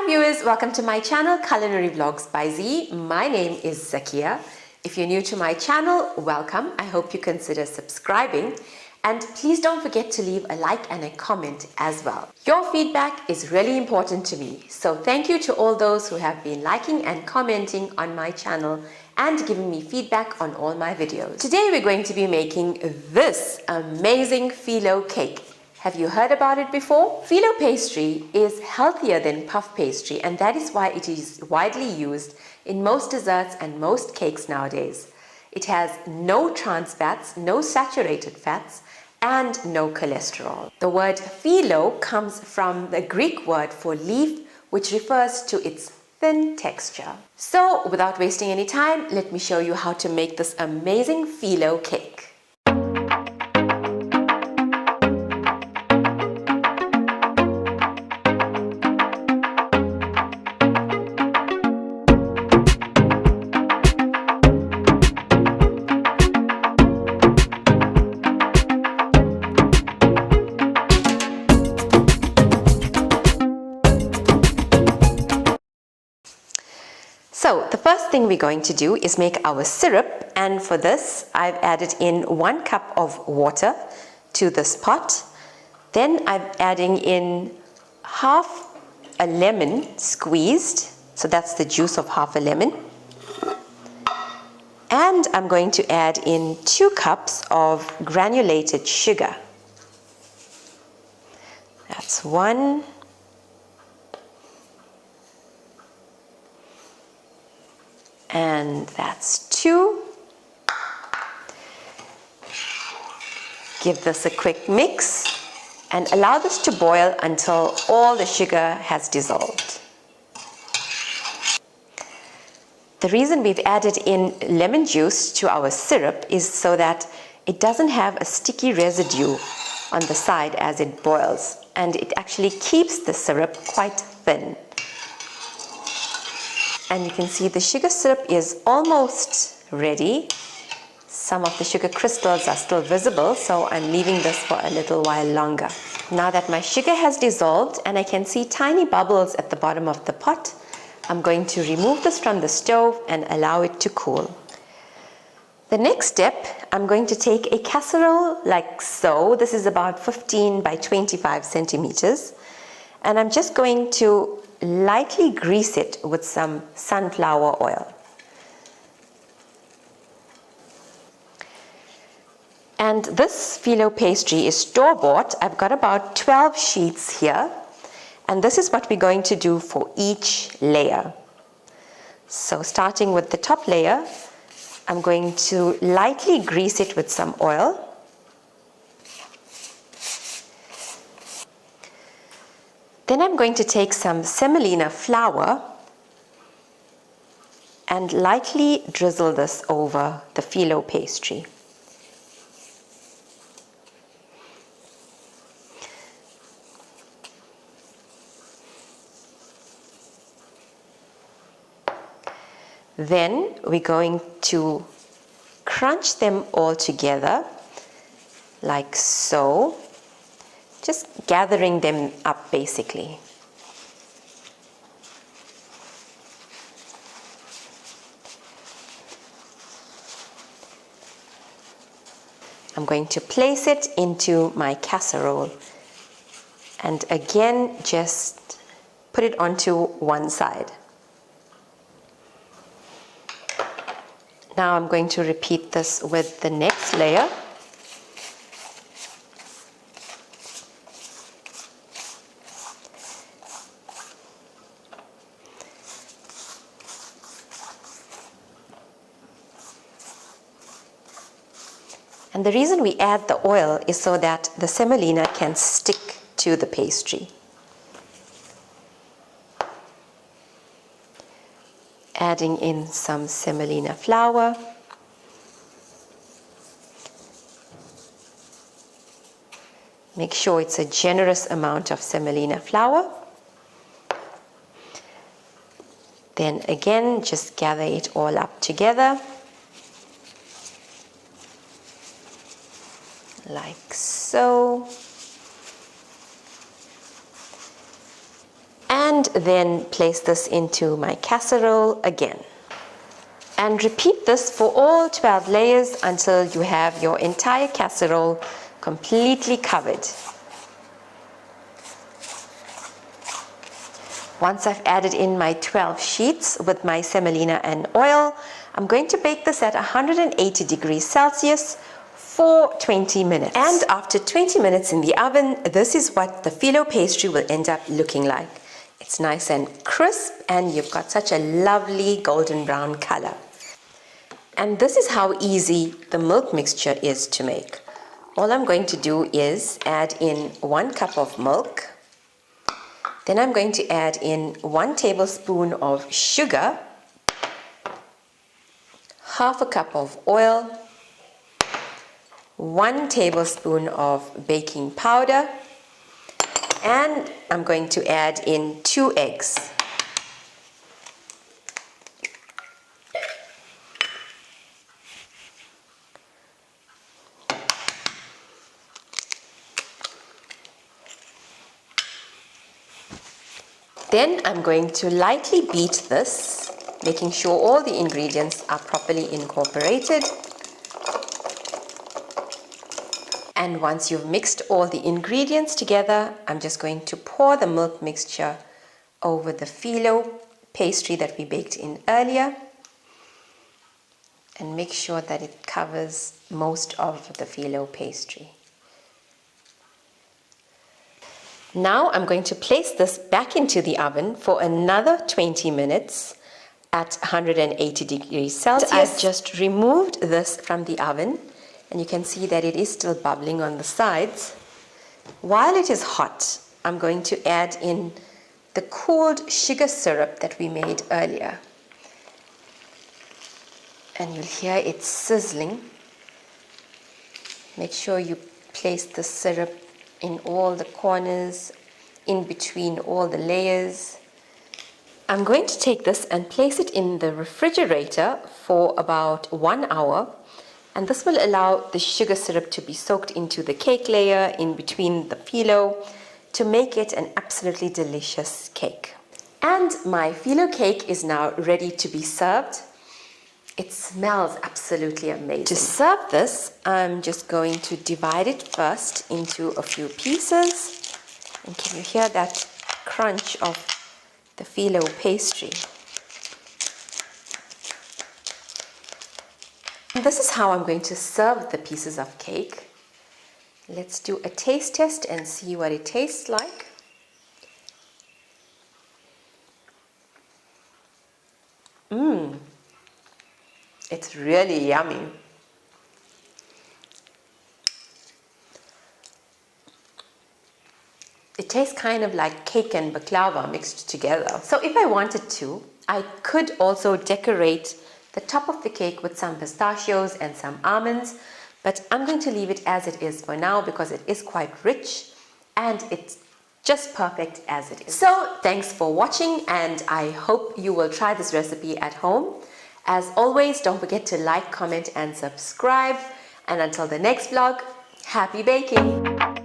Hi viewers, welcome to my channel Culinary Vlogs by Z. My name is Zakia. If you're new to my channel, welcome. I hope you consider subscribing. And please don't forget to leave a like and a comment as well. Your feedback is really important to me. So thank you to all those who have been liking and commenting on my channel and giving me feedback on all my videos. Today we're going to be making this amazing phyllo cake. Have you heard about it before? Phyllo pastry is healthier than puff pastry, and that is why it is widely used in most desserts and most cakes nowadays. It has no trans fats, no saturated fats, and no cholesterol. The word phyllo comes from the Greek word for leaf, which refers to its thin texture. So without wasting any time, let me show you how to make this amazing phyllo cake. So the first thing we're going to do is make our syrup, and for this I've added in 1 cup of water to this pot. Then I'm adding in half a lemon squeezed, so that's the juice of half a lemon. And I'm going to add in 2 cups of granulated sugar. That's 1. And that's 2. Give this a quick mix and allow this to boil until all the sugar has dissolved. The reason we've added in lemon juice to our syrup is so that it doesn't have a sticky residue on the side as it boils, and it actually keeps the syrup quite thin. And you can see the sugar syrup is almost ready. Some of the sugar crystals are still visible, so I'm leaving this for a little while longer. Now that my sugar has dissolved and I can see tiny bubbles at the bottom of the pot, I'm going to remove this from the stove and allow it to cool. The next step, I'm going to take a casserole like so. This is about 15 by 25 centimeters. And I'm just going to lightly grease it with some sunflower oil. And this phyllo pastry is store-bought. I've got about 12 sheets here, and this is what we're going to do for each layer. So starting with the top layer, I'm going to lightly grease it with some oil. Then I'm going to take some semolina flour and lightly drizzle this over the phyllo pastry. Then we're going to crunch them all together like so. Just gathering them up basically. I'm going to place it into my casserole and again just put it onto one side. Now I'm going to repeat this with the next layer. And the reason we add the oil is so that the semolina can stick to the pastry. Adding in some semolina flour. Make sure it's a generous amount of semolina flour. Then again, just gather it all up together. Like so. And then place this into my casserole again. And repeat this for all 12 layers until you have your entire casserole completely covered. Once I've added in my 12 sheets with my semolina and oil, I'm going to bake this at 180 degrees Celsius for 20 minutes. And after 20 minutes in the oven, this is what the phyllo pastry will end up looking like. It's nice and crisp, and you've got such a lovely golden brown color. And this is how easy the milk mixture is to make. All I'm going to do is add in 1 cup of milk. Then I'm going to add in 1 tablespoon of sugar, half a cup of oil, 1 tablespoon of baking powder, and I'm going to add in 2 eggs. Then I'm going to lightly beat this, making sure all the ingredients are properly incorporated. And once you've mixed all the ingredients together, I'm just going to pour the milk mixture over the phyllo pastry that we baked in earlier, and make sure that it covers most of the phyllo pastry. Now I'm going to place this back into the oven for another 20 minutes at 180 degrees Celsius. I've just removed this from the oven, and you can see that it is still bubbling on the sides. While it is hot, I'm going to add in the cooled sugar syrup that we made earlier. And you'll hear it sizzling. Make sure you place the syrup in all the corners, in between all the layers. I'm going to take this and place it in the refrigerator for about 1 hour, and this will allow the sugar syrup to be soaked into the cake layer in between the phyllo to make it an absolutely delicious cake. And my phyllo cake is now ready to be served. It smells absolutely amazing. To serve this, I'm just going to divide it first into a few pieces. And can you hear that crunch of the phyllo pastry? And this is how I'm going to serve the pieces of cake. Let's do a taste test and see what it tastes like. It's really yummy. It tastes kind of like cake and baklava mixed together. So if I wanted to, I could also decorate the top of the cake with some pistachios and some almonds, but I'm going to leave it as it is for now because it is quite rich and it's just perfect as it is. So thanks for watching, and I hope you will try this recipe at home. As always, don't forget to like, comment and subscribe. And until the next vlog, happy baking!